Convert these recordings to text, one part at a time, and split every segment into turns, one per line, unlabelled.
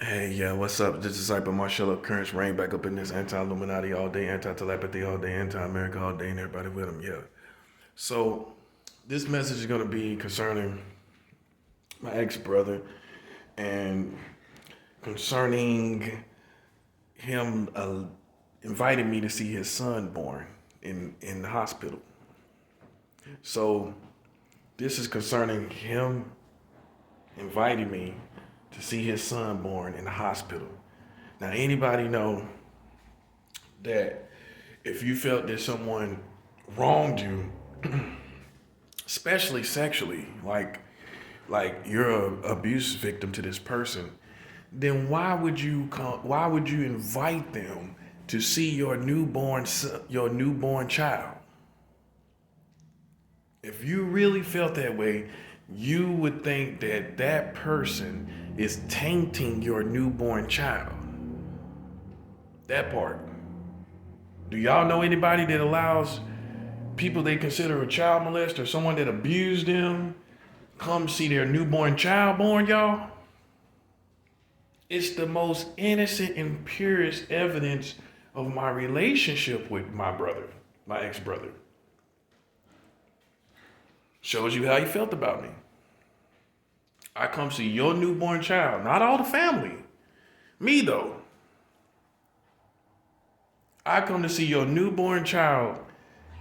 Hey, yeah, what's up? This is Cyber Marshall of Currents Rain back up in this anti-Illuminati all day, anti-telepathy all day, anti-America all day, and everybody with them, yeah. So, this message is going to be concerning my ex-brother and concerning him inviting me to see his son born in the hospital. So, this is concerning him inviting me to see his son born in the hospital. Now, anybody know that if you felt that someone wronged you, especially sexually, like you're an abuse victim to this person, then why would you invite them to see your newborn child? If you really felt that way, you would think that that person is tainting your newborn child. That part. Do y'all know anybody that allows people they consider a child molester, someone that abused them, come see their newborn child born, y'all? It's the most innocent and purest evidence of my relationship with my brother, my ex-brother. Shows you how he felt about me. I come see your newborn child, not all the family. Me though. I come to see your newborn child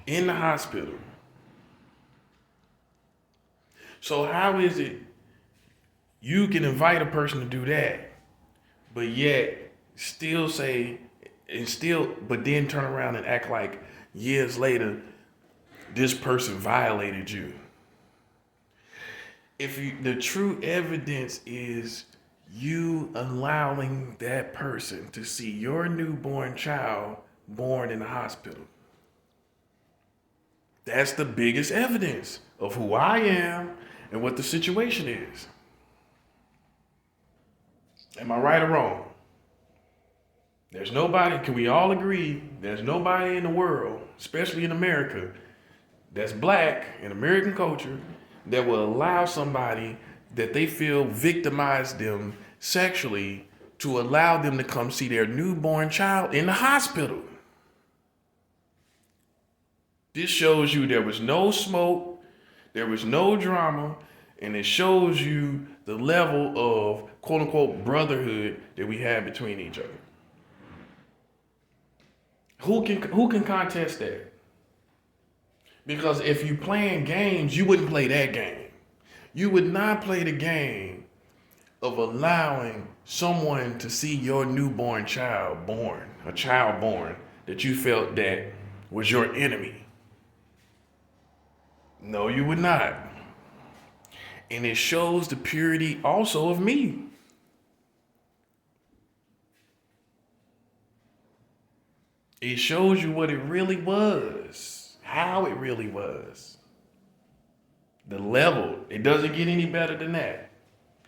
in the hospital. So how is it you can invite a person to do that, but yet still say but then turn around and act like years later this person violated you? The true evidence is you allowing that person to see your newborn child born in the hospital. That's the biggest evidence of who I am and what the situation is. Am I right or wrong? There's nobody, can we all agree, there's nobody in the world, especially in America, that's black in American culture that will allow somebody that they feel victimized them sexually to allow them to come see their newborn child in the hospital. This shows you there was no smoke, there was no drama, and it shows you the level of quote unquote brotherhood that we have between each other. Who can contest that? Because if you playing games, you wouldn't play that game. You would not play the game of allowing someone to see your newborn child born, a child born that you felt that was your enemy. No, you would not. And it shows the purity also of me. It shows you what it really was, how it really was. The level, it doesn't get any better than that.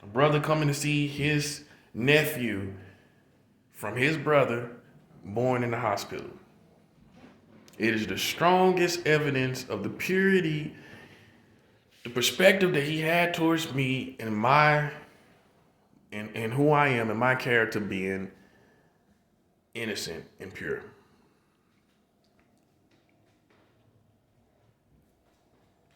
A brother coming to see his nephew from his brother born in the hospital. It is the strongest evidence of the purity, the perspective that he had towards me and and who I am and my character being innocent and pure.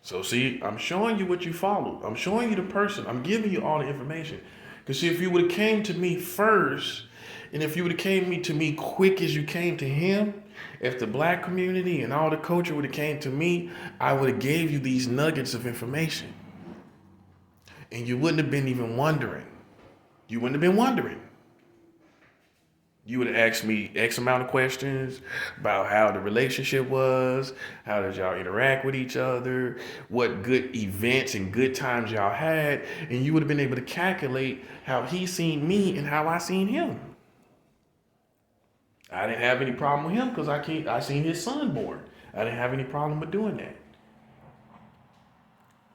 So see, I'm showing you what you follow. I'm showing you the person. I'm giving you all the information. Because see, if you would have came to me first, and if you would have came to me quick as you came to him, if the black community and all the culture would have came to me, I would have gave you these nuggets of information. And you wouldn't have been even wondering. You wouldn't have been wondering. You would have asked me X amount of questions about how the relationship was, how did y'all interact with each other, what good events and good times y'all had, and you would have been able to calculate how he seen me and how I seen him. I didn't have any problem with him because I seen his son born. I didn't have any problem with doing that.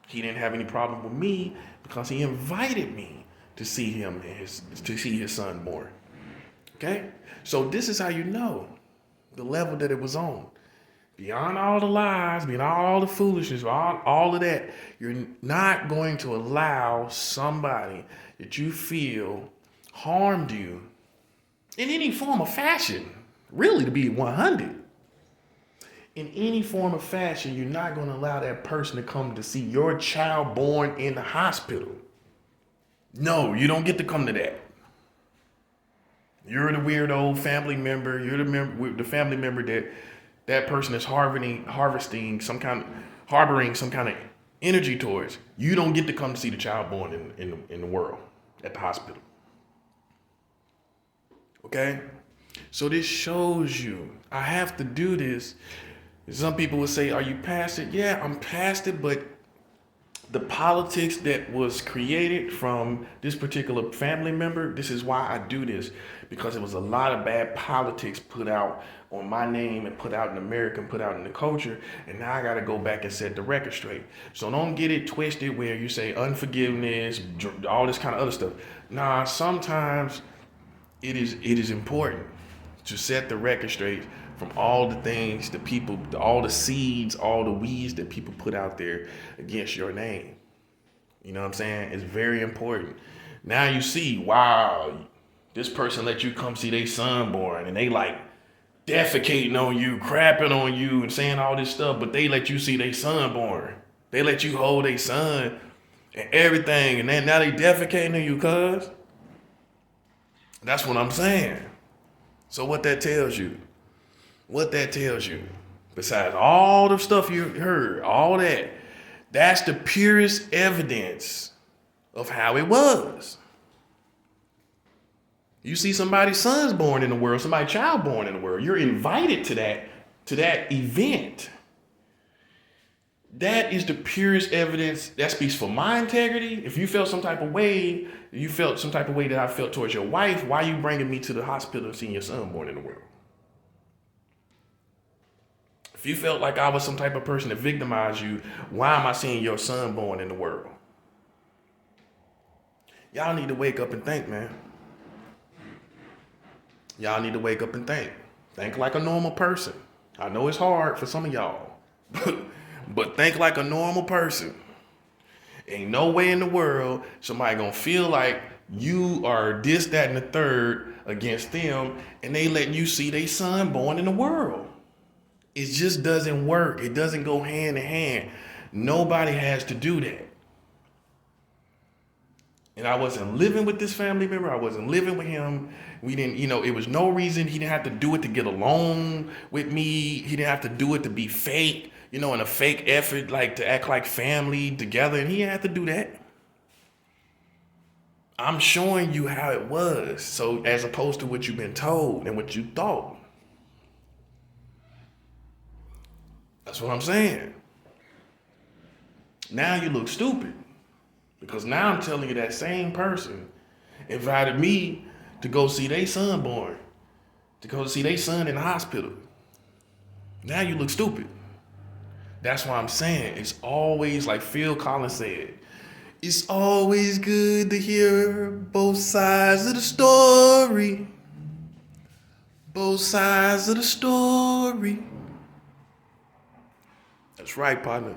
He didn't have any problem with me because he invited me to see to see his son born. Okay? So this is how you know the level that it was on. Beyond all the lies, beyond all the foolishness, all of that, you're not going to allow somebody that you feel harmed you in any form of fashion, really to be 100, in any form of fashion, you're not going to allow that person to come to see your child born in the hospital. No, you don't get to come to that. You're the weirdo family member. You're the family member that person is harboring some kind of energy towards. You don't get to come to see the child born in the world at the hospital. Okay? So this shows you I have to do this. Some people would say, are you past it? Yeah, I'm past it, but the politics that was created from this particular family member, this is why I do this, because it was a lot of bad politics put out on my name and put out in America and put out in the culture, and now I got to go back and set the record straight. So don't get it twisted where you say unforgiveness, all this kind of other stuff. Nah, sometimes it is important to set the record straight from all the things, the people, all the seeds, all the weeds that people put out there against your name. You know what I'm saying? It's very important. Now you see, wow, this person let you come see their son born, and they like defecating on you, crapping on you, and saying all this stuff, but they let you see their son born. They let you hold their son and everything, and then now they defecating on you, cuz. That's what I'm saying. So what that tells you, besides all the stuff you heard, all that, that's the purest evidence of how it was. You see somebody's son's born in the world, somebody's child born in the world. You're invited to that event. That is the purest evidence. That speaks for my integrity. If you felt some type of way, that I felt towards your wife, why are you bringing me to the hospital and seeing your son born in the world? If you felt like I was some type of person that victimized you, why am I seeing your son born in the world? Y'all need to wake up and think, man. Y'all need to wake up and think. Think like a normal person. I know it's hard for some of y'all, but think like a normal person. Ain't no way in the world somebody gonna feel like you are this, that, and the third against them, and they letting you see their son born in the world. It just doesn't work. It doesn't go hand in hand. Nobody has to do that. And I wasn't living with this family member. I wasn't living with him. We didn't, it was no reason. He didn't have to do it to get along with me. He didn't have to do it to be fake, in a fake effort, like to act like family together. And he didn't have to do that. I'm showing you how it was. So as opposed to what you've been told and what you thought. That's what I'm saying. Now you look stupid. Because now I'm telling you that same person invited me to go see their son born, to go see their son in the hospital. Now you look stupid. That's why I'm saying it's always, like Phil Collins said, it's always good to hear both sides of the story. Both sides of the story. That's right, partner.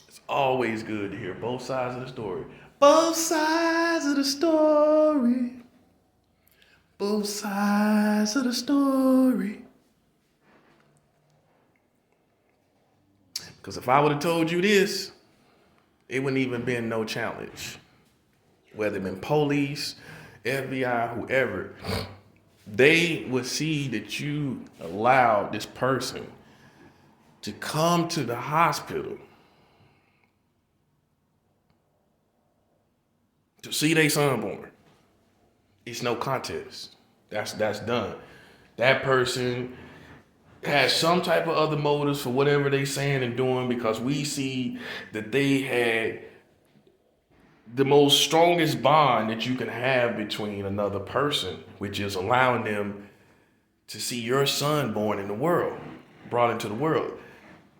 It's always good to hear both sides of the story. Both sides of the story. Both sides of the story. Because if I would have told you this, it wouldn't even been no challenge. Whether it been police, FBI, whoever, they would see that you allowed this person to come to the hospital to see their son born. It's no contest. That's done. That person has some type of other motives for whatever they saying and doing, because we see that they had the most strongest bond that you can have between another person, which is allowing them to see your son born in the world, brought into the world.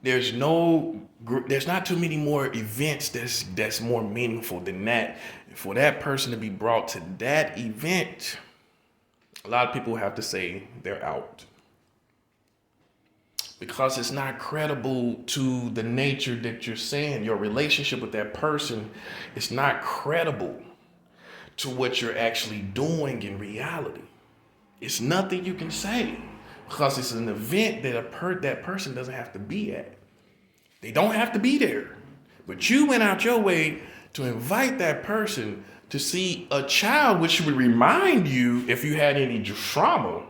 There's not too many more events that's more meaningful than that. For that person to be brought to that event, a lot of people have to say they're out. Because it's not credible to the nature that you're saying. Your relationship with that person is not credible to what you're actually doing in reality. It's nothing you can say because it's an event that that person doesn't have to be at. They don't have to be there. But you went out your way to invite that person to see a child, which would remind you if you had any trauma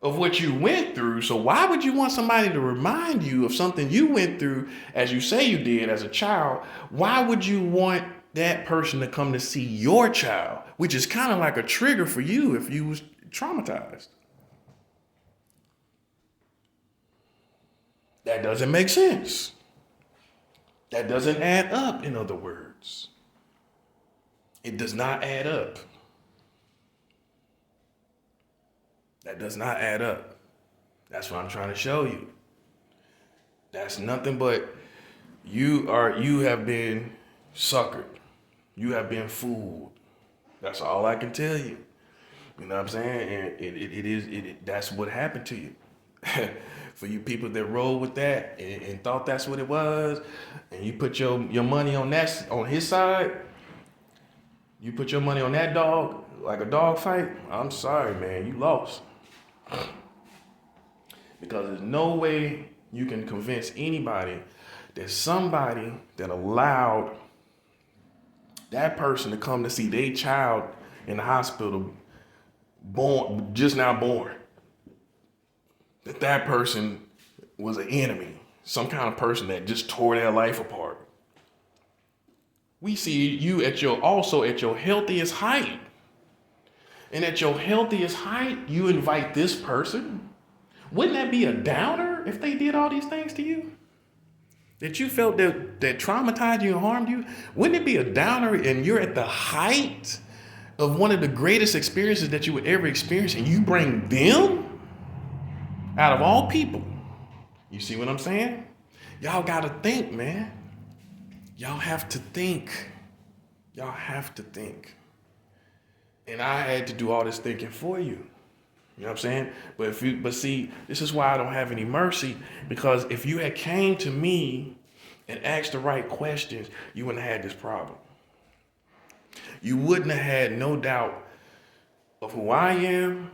of what you went through. So why would you want somebody to remind you of something you went through as you say you did as a child? Why would you want that person to come to see your child, which is kind of like a trigger for you if you was traumatized? That doesn't make sense. That doesn't add up, in other words. It does not add up. That does not add up. That's what I'm trying to show you. That's nothing but you have been suckered. You have been fooled. That's all I can tell you. You know what I'm saying? And that's what happened to you. For you people that roll with that and thought that's what it was, and you put your money on his side, you put your money on that dog, like a dog fight, I'm sorry, man, you lost. Because there's no way you can convince anybody that somebody that allowed that person to come to see their child in the hospital, just now born, that person was an enemy, some kind of person that just tore their life apart. We see you also at your healthiest height. And at your healthiest height, you invite this person. Wouldn't that be a downer if they did all these things to you? That you felt that traumatized you and harmed you? Wouldn't it be a downer and you're at the height of one of the greatest experiences that you would ever experience and you bring them out of all people? You see what I'm saying? Y'all gotta think, man. Y'all have to think. Y'all have to think. And I had to do all this thinking for you. You know what I'm saying? But see, this is why I don't have any mercy, because if you had came to me and asked the right questions, you wouldn't have had this problem. You wouldn't have had no doubt of who I am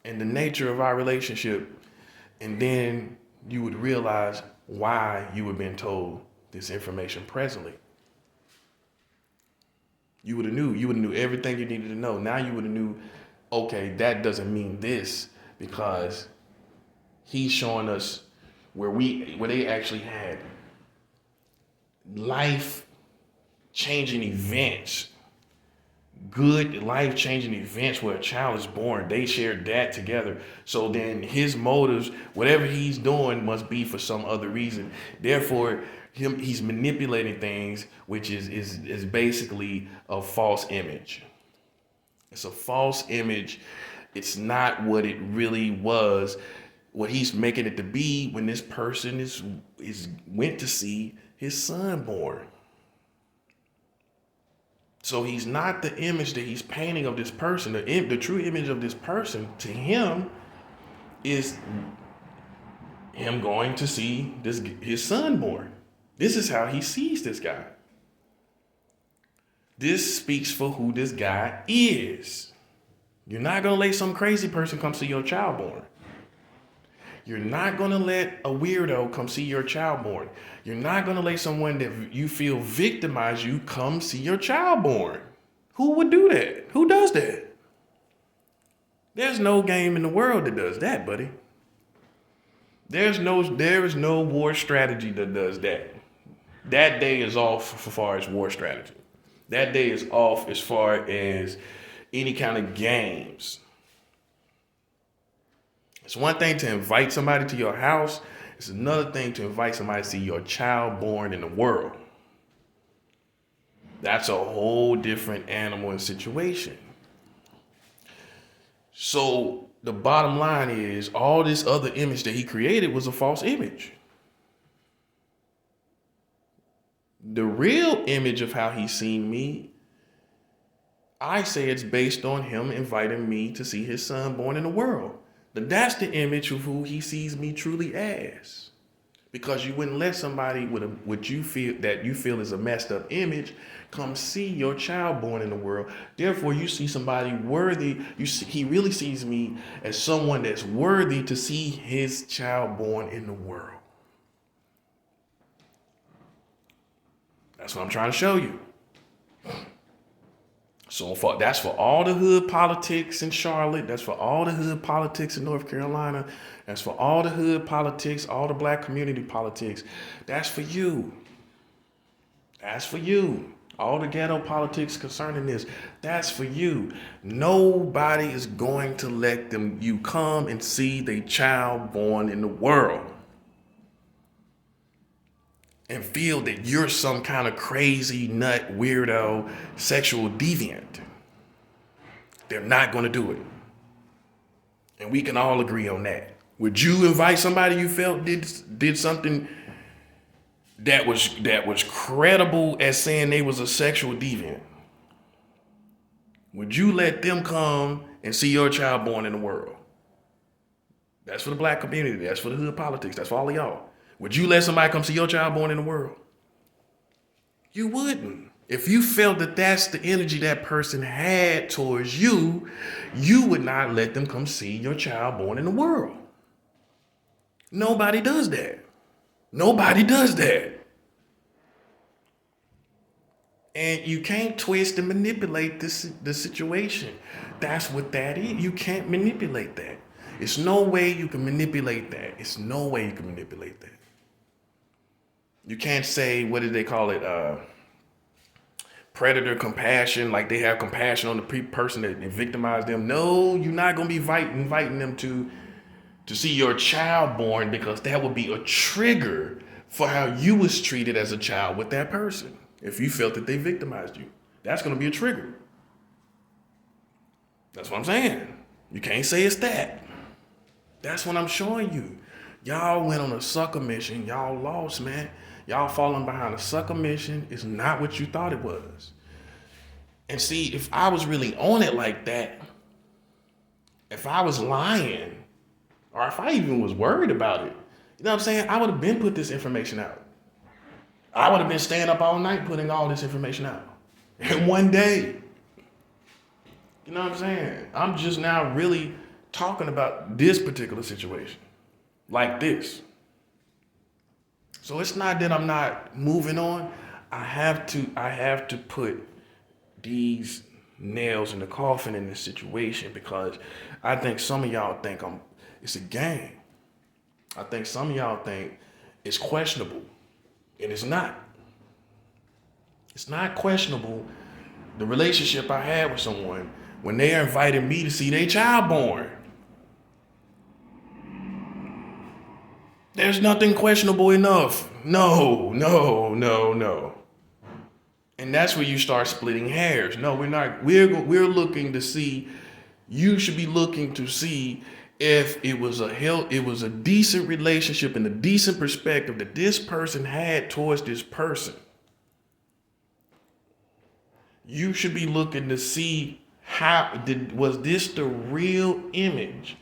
and the nature of our relationship, and then you would realize why you were being told this information presently. You would have knew everything you needed to know. Now you would have knew, okay, that doesn't mean this, because he's showing us where they actually had life-changing events, good life-changing events where a child is born. They shared that together. So then his motives, whatever he's doing, must be for some other reason. Therefore, he's manipulating things, which is basically a false image. It's a false image. It's not what it really was, what he's making it to be when this person went to see his son born. So he's not the image that he's painting of this person. The true image of this person to him is him going to see his son born. This is how he sees this guy. This speaks for who this guy is. You're not going to let some crazy person come see your child born. You're not going to let a weirdo come see your child born. You're not going to let someone that you feel victimized you come see your child born. Who would do that? Who does that? There's no game in the world that does that, buddy. There is no war strategy that does that. That day is off as far as war strategy. That day is off as far as any kind of games. It's one thing to invite somebody to your house. It's another thing to invite somebody to see your child born in the world. That's a whole different animal and situation. So the bottom line is all this other image that he created was a false image. The real image of how he's seen me, I say it's based on him inviting me to see his son born in the world. That's the image of who he sees me truly as. because you wouldn't let somebody with what you feel is a messed up image come see your child born in the world. Therefore, you see somebody worthy. He really sees me as someone that's worthy to see his child born in the world. That's what I'm trying to show you. So that's for all the hood politics in Charlotte. That's for all the hood politics in North Carolina. That's for all the hood politics, all the black community politics. That's for you. That's for you. All the ghetto politics concerning this, that's for you. Nobody is going to let you come and see their child born in the world and feel that you're some kind of crazy nut, weirdo, sexual deviant. They're not going to do it. And we can all agree on that. Would you invite somebody you felt did something that was credible as saying they was a sexual deviant? Would you let them come and see your child born in the world? That's for the black community. That's for the hood politics. That's for all of y'all. Would you let somebody come see your child born in the world? You wouldn't. If you felt that that's the energy that person had towards you, you would not let them come see your child born in the world. Nobody does that. Nobody does that. And you can't twist and manipulate the situation. That's what that is. You can't manipulate that. It's no way you can manipulate that. It's no way you can manipulate that. You can't say, what did they call it? Predator compassion, like they have compassion on the person that victimized them. No, you're not going to be inviting them to see your child born, because that would be a trigger for how you was treated as a child with that person. If you felt that they victimized you, that's going to be a trigger. That's what I'm saying. You can't say it's that. That's what I'm showing you. Y'all went on a sucker mission. Y'all lost, man. Y'all falling behind a sucker mission is not what you thought it was. And see, if I was really on it like that, if I was lying, or if I even was worried about it, you know what I'm saying? I would have been put this information out. I would have been staying up all night putting all this information out. In one day. You know what I'm saying? I'm just now really talking about this particular situation. Like this. So it's not that I'm not moving on. I have to put these nails in the coffin in this situation, because I think some of y'all think it's a game. I think some of y'all think it's questionable, and it's not. It's not questionable. The relationship I had with someone when they invited me to see their child born. There's nothing questionable enough. No. And that's where you start splitting hairs. No, we're not. We're looking to see. You should be looking to see if it was a decent relationship and a decent perspective that this person had towards this person. You should be looking to see was this the real image?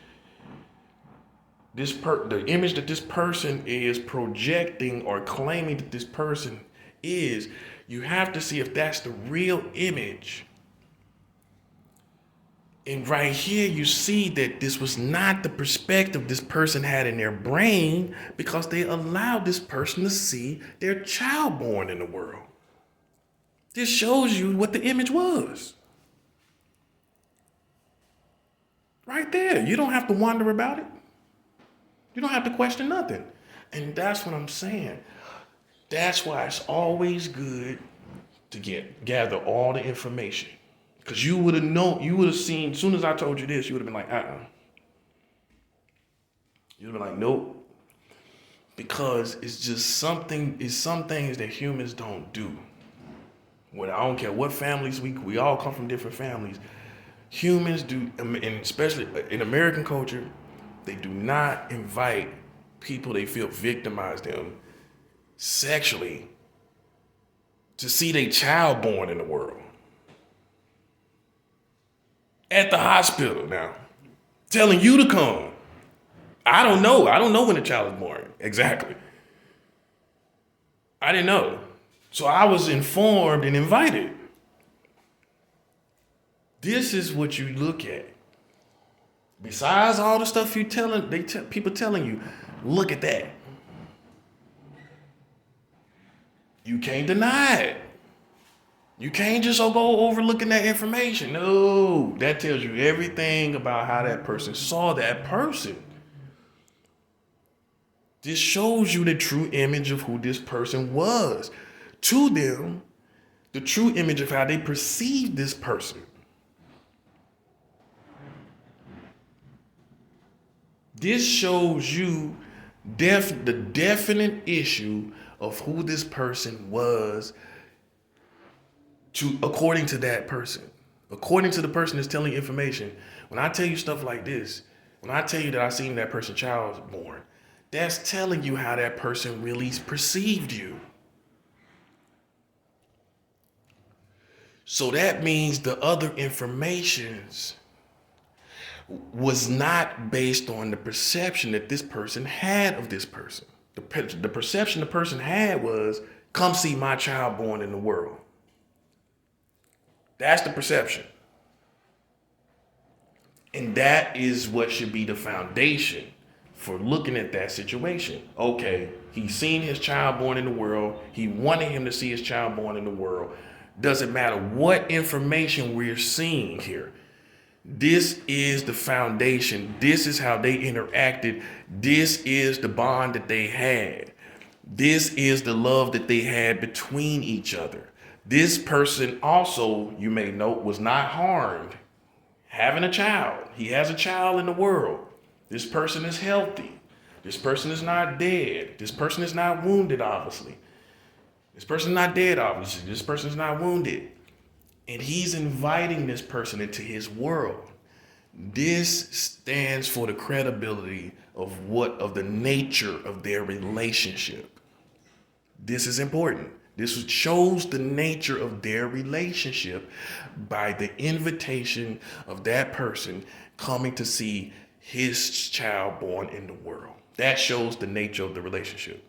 The image that this person is projecting or claiming that this person is, you have to see if that's the real image. And right here, you see that this was not the perspective this person had in their brain, because they allowed this person to see their child born in the world. This shows you what the image was. Right there. You don't have to wonder about it. You don't have to question nothing. And that's what I'm saying. That's why it's always good to gather all the information. Because you would have seen, as soon as I told you this, you would have been like, You'd have been like, nope. Because it's some things that humans don't do. I don't care what families, we all come from different families. Humans do, and especially in American culture, they do not invite people they feel victimized them sexually to see their child born in the world. At the hospital now, telling you to come. I don't know when the child is born, exactly. I didn't know. So I was informed and invited. This is what you look at. Besides all the stuff people telling you, look at that. You can't deny it. You can't just go overlooking that information. No, that tells you everything about how that person saw that person. This shows you the true image of who this person was. To them, the true image of how they perceived this person. This shows you the definite issue of who this person was according to that person. According to the person that's telling you information. When I tell you stuff like this, when I tell you that I seen that person's child was born, that's telling you how that person really perceived you. So that means the other informations was not based on the perception that this person had of this person. The perception the person had was, come see my child born in the world. That's the perception. And that is what should be the foundation for looking at that situation. Okay, he's seen his child born in the world. He wanted him to see his child born in the world. Doesn't matter what information we're seeing here. This is the foundation. This is how they interacted. This is the bond that they had. This is the love that they had between each other. This person also, you may note, was not harmed having a child. He has a child in the world. This person is healthy. This person is not dead. This person is not wounded, obviously. This person is not dead, obviously. This person is not wounded. And he's inviting this person into his world. This stands for the credibility of the nature of their relationship. This is important. This shows the nature of their relationship by the invitation of that person coming to see his child born in the world. That shows the nature of the relationship.